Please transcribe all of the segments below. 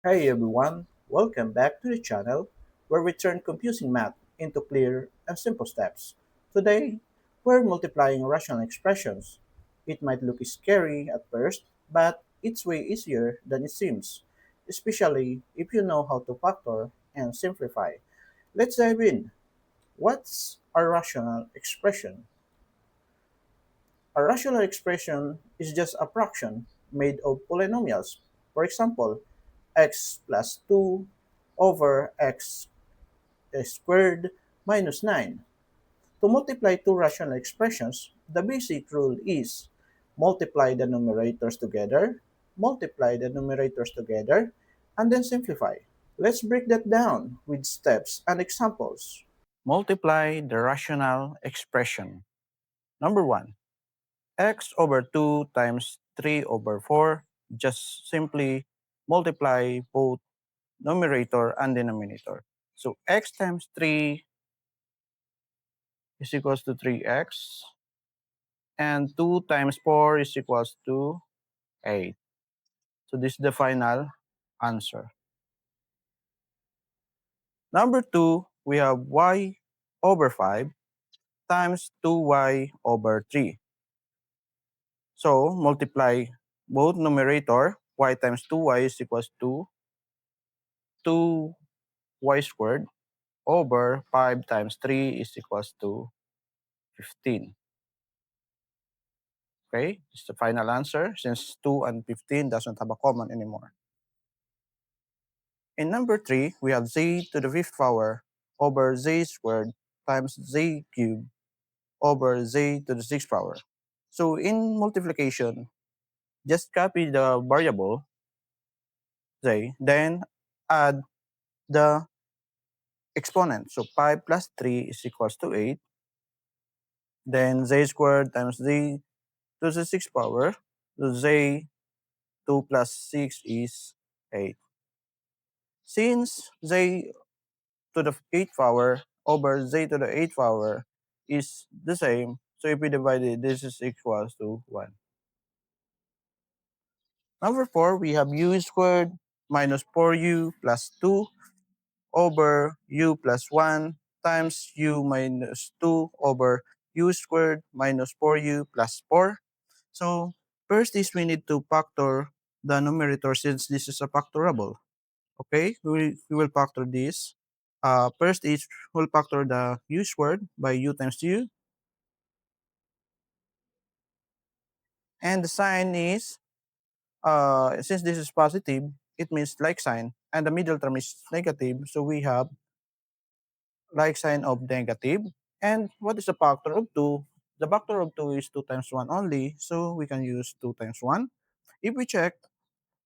Hey everyone, welcome back to the channel where we turn confusing math into clear and simple steps. Today, we're multiplying rational expressions. It might look scary at first, but it's way easier than it seems, especially if you know how to factor and simplify. Let's dive in. What's a rational expression? A rational expression is just a fraction made of polynomials. For example, x plus 2 over x squared minus 9. To multiply two rational expressions, the basic rule is multiply the numerators together, and then simplify. Let's break that down with steps and examples. Multiply the rational expression. Number 1, x over 2 times 3 over 4. Just simply multiply both numerator and denominator. So x times 3 is equals to 3x, and 2 times 4 is equals to 8. So this is the final answer. Number 2, we have y over 5 times 2y over 3. So multiply both numerator, y times 2y is equals to 2y squared over 5 times 3 is equals to 15. Okay, this is the final answer since 2 and 15 doesn't have a common anymore. In number 3, we have z to the 5th power over z squared times z cubed over z to the 6th power. So in multiplication, just copy the variable z, then add the exponent. So 5 plus 3 is equals to 8. Then z squared times z to the 6th power. So z 2 plus 6 is 8. Since z to the 8th power over z to the 8th power is the same, so if we divide it, this is equals to 1. Number 4, we have u squared minus 4u plus 2 over u plus 1 times u minus 2 over u squared minus 4u plus 4. So first is we need to factor the numerator since this is a factorable. Okay, we will factor this. First is we'll factor the u squared by u times u, and the sign is since this is positive, it means like sign, and the middle term is negative, so we have like sign of negative. And what is the factor of 2? The factor of 2 is 2 times 1 only, so we can use 2 times 1. If we check,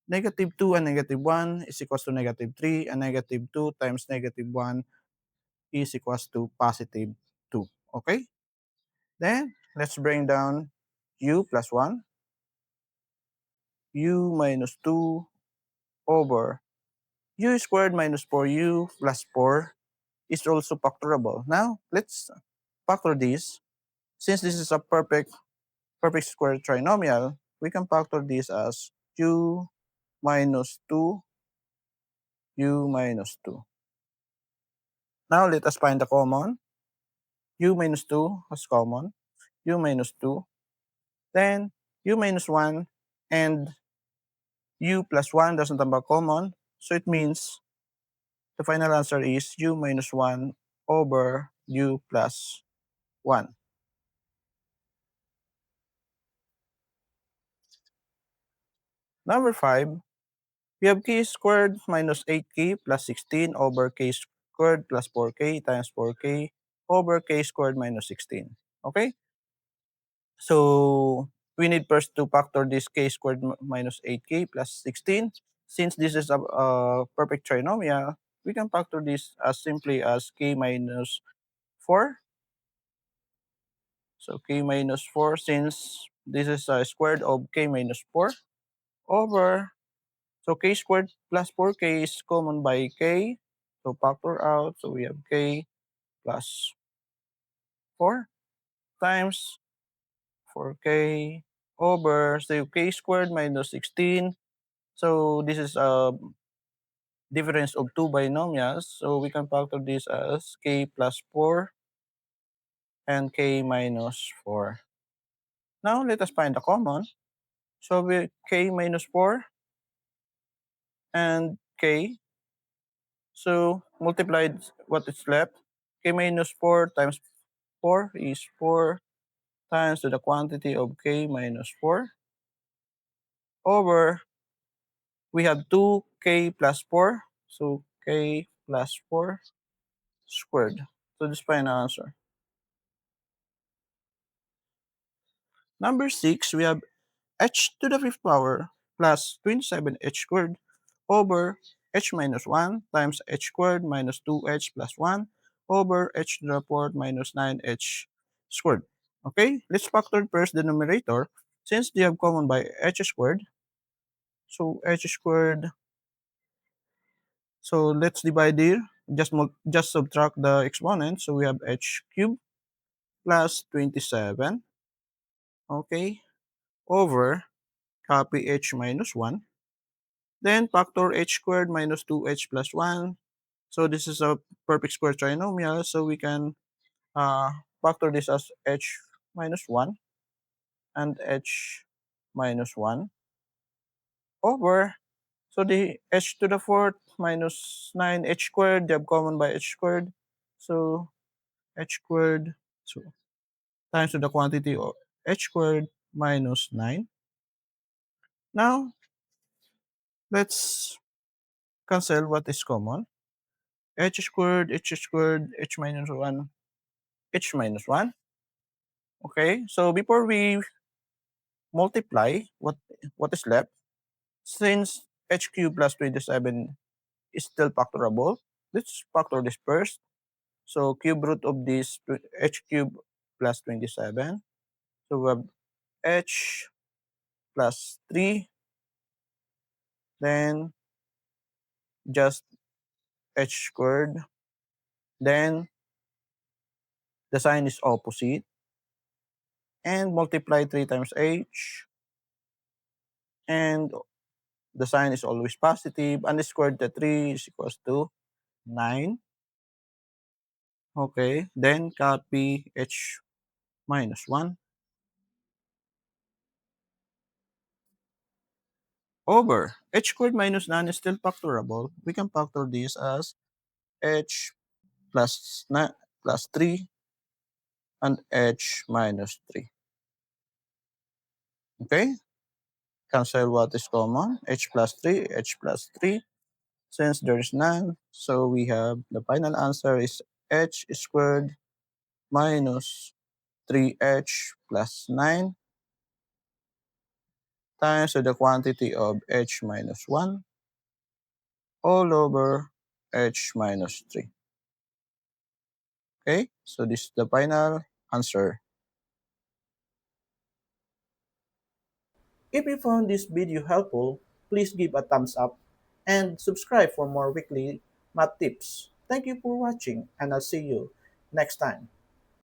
negative 2 and negative 1 is equals to negative 3, and negative 2 times negative 1 is equals to positive 2. Okay? Then, let's bring down u plus 1, u minus 2 over u squared minus 4u plus 4 is also factorable. Now, let's factor this. Since this is a perfect square trinomial, we can factor this as u minus 2, u minus 2. Now let us find the common. U minus 2 as common, u minus 2, then u minus 1 and u plus 1 doesn't have a common, so it means the final answer is u minus 1 over u plus 1. Number 5, we have k squared minus 8k plus 16 over k squared plus 4k times 4k over k squared minus 16. Okay? So we need first to factor this k squared minus 8k plus 16. Since this is a perfect trinomial, we can factor this as simply as k minus 4. So k minus 4, since this is a squared of k minus 4 over, so k squared plus 4k is common by k. So factor out, so we have k plus 4 times 4k over, so k squared minus 16. So this is difference of two binomials. So we can factor this as k plus 4 and k minus 4. Now let us find the common. So we k minus 4 and k. So multiplied what is left. K minus 4 times 4 is 4 times to the quantity of k minus 4 over we have 2k plus 4. So k plus 4 squared. So this final answer. Number 6, we have h to the fifth power plus 27h squared over h minus 1 times h squared minus 2h plus 1 over h to the fourth minus 9h squared. Okay, let's factor first the numerator since they have common by h squared. So h squared. So let's divide here. Just subtract the exponent. So we have h cubed plus 27. Okay, over copy h minus 1. Then factor h squared minus 2h plus 1. So this is a perfect square trinomial. So we can factor this as h minus 1 and h minus 1 over. So the h to the fourth minus 9h squared, they have common by h squared. So h squared so times to the quantity of h squared minus 9. Now, let's cancel what is common. H squared, h minus 1, h minus 1. Okay, so before we multiply, what is left? Since h cubed plus 27 is still factorable, let's factor this first. So cube root of this h cubed plus 27. So we have h plus 3, then just h squared, then the sign is opposite, and multiply 3 times h, and the sign is always positive, and the squared the 3 is equals to 9. Okay, then copy h minus 1 over h squared minus 9 is still factorable. We can factor this as h plus 9 plus 3 and h minus 3. Okay, cancel what is common, h plus 3, h plus 3. Since there is none, so we have the final answer is h squared minus 3h plus 9 times to the quantity of h minus 1 all over h minus 3. Okay, so this is the final answer. If you found this video helpful, please give a thumbs up and subscribe for more weekly math tips. Thank you for watching, and I'll see you next time.